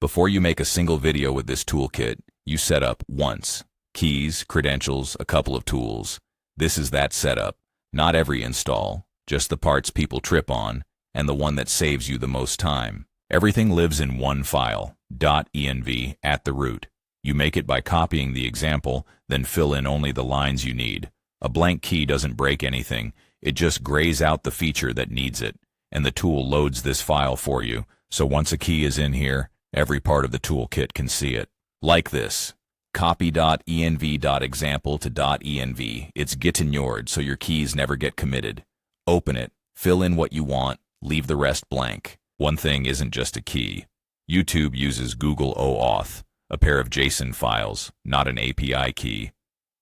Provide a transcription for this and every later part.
Before you make a single video with this toolkit, you set up once. Keys, credentials, a couple of tools. This is that setup. Not every install, just the parts people trip on, and the one that saves you the most time. Everything lives in one file, .env, at the root. You make it by copying the example, then fill in only the lines you need. A blank key doesn't break anything, it just grays out the feature that needs it, and the tool loads this file for you, so once a key is in here, every part of the toolkit can see it. Like this. Copy .env.example to .env. It's git-ignored, so your keys never get committed. Open it, fill in what you want, leave the rest blank. One thing isn't just a key. YouTube uses Google OAuth, a pair of JSON files, not an API key.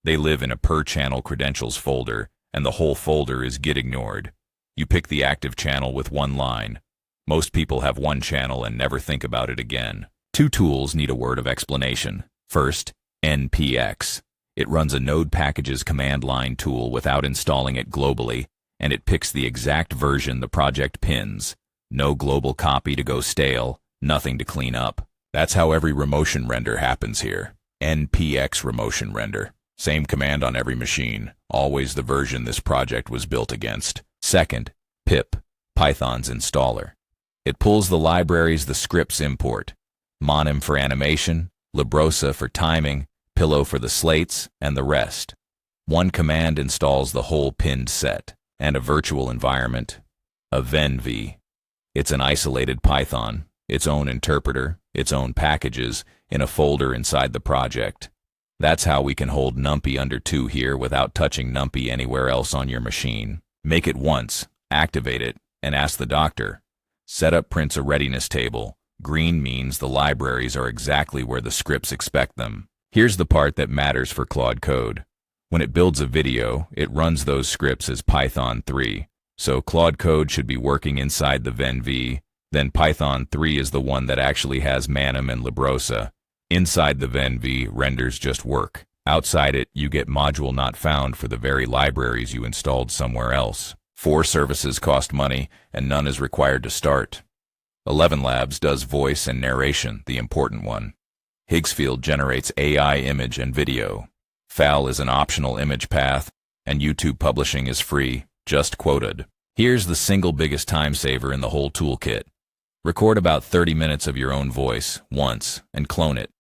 They live in a per-channel credentials folder, and the whole folder is git-ignored. You pick the active channel with one line. Most people have one channel and never think about it again. Two tools need a word of explanation. First, npx. It runs a node packages command line tool without installing it globally, and it picks the exact version the project pins. No global copy to go stale, nothing to clean up. That's how every remotion render happens here. npx remotion render. Same command on every machine, always the version this project was built against. Second, pip, Python's installer. It pulls the libraries the scripts import. Monim for animation, Librosa for timing, Pillow for the slates, and the rest. One command installs the whole pinned set, and a virtual environment, a venv. It's an isolated Python, its own interpreter, its own packages, in a folder inside the project. That's how we can hold numpy under 2 here without touching numpy anywhere else on your machine. Make it once, activate it, and ask the doctor. Setup prints a readiness table. Green means the libraries are exactly where the scripts expect them. Here's the part that matters for Claude Code. When it builds a video, it runs those scripts as Python 3. So Claude Code should be working inside the venv. Then Python 3 is the one that actually has Monim and Librosa. Inside the venv, renders just work. Outside it, you get module not found for the very libraries you installed somewhere else. 4 services cost money, and none is required to start. 11 Labs does voice and narration, the important one. Higgsfield generates AI image and video. FAL is an optional image path, and YouTube publishing is free, just quoted. Here's the single biggest time saver in the whole toolkit. Record about 30 minutes of your own voice, once, and clone it.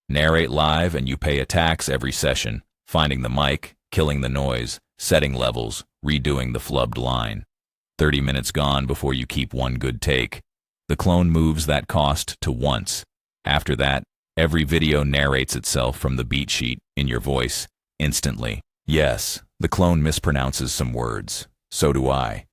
Narrate live and you pay a tax every session, finding the mic, killing the noise, setting levels, redoing the flubbed line. 30 minutes gone before you keep one good take. The clone moves that cost to once. After that, every video narrates itself from the beat sheet, in your voice, instantly. Yes, the clone mispronounces some words. So do I.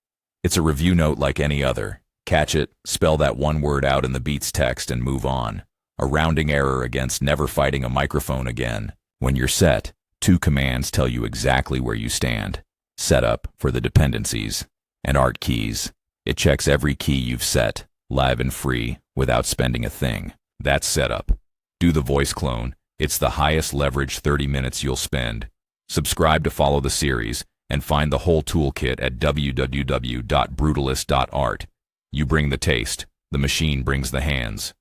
It's a review note like any other. Catch it, spell that one word out in the beat's text and move on. A rounding error against never fighting a microphone again. When you're set, 2 commands tell you exactly where you stand. Setup for the dependencies, and art keys. It checks every key you've set, live and free, without spending a thing. That's setup. Do the voice clone. It's the highest leverage 30 minutes you'll spend. Subscribe to follow the series, and find the whole toolkit at www.brutalist.art. You bring the taste, the machine brings the hands.